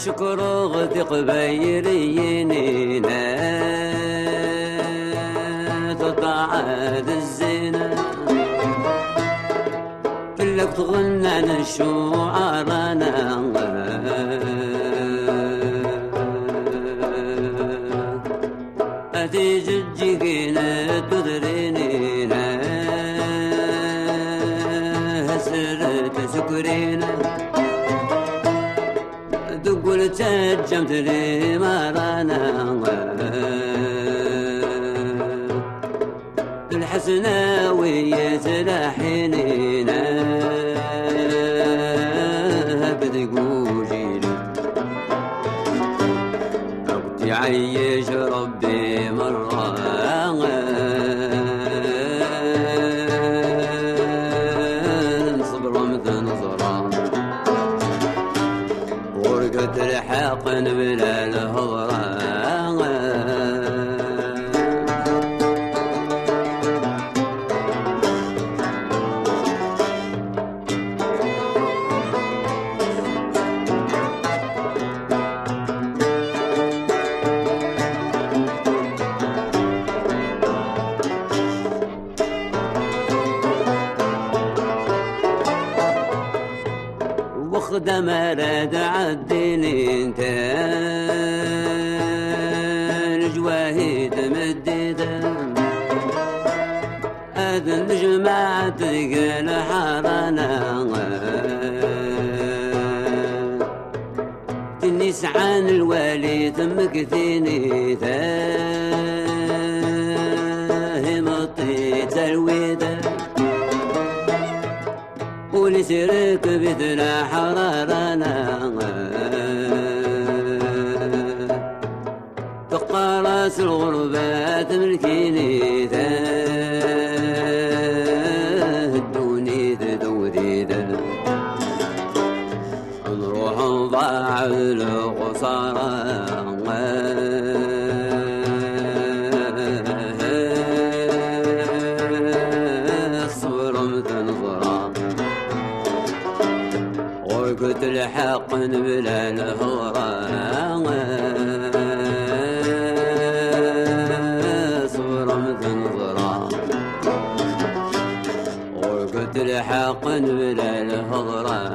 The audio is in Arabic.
الشكر غدي قبيرينينا تطاعد الزينة كلك تغنى للشعرانا أتيجي تجينا تدرينينا هسرت سكرينا تقول تجمت لي مرانا الحسناوية تلاحينينا بتقوجينا أبدي عيش ربي مرة صبر مثل نظرة ورقة الحق بلا الهضرة واخدم راد عالدين انت الجواهيد مديدة اذن جماعة تلقى حرانا تنيس عن الوالي تمك ثيني همطي ترويده ولسرك بثنا حرارنا تقارس الغربات ملكيني الدوني تدوديدا نروح نضاع الخسارة قلت الحق بلا الهورة صبر مثل نظرة وقلت الحق بلا الهورة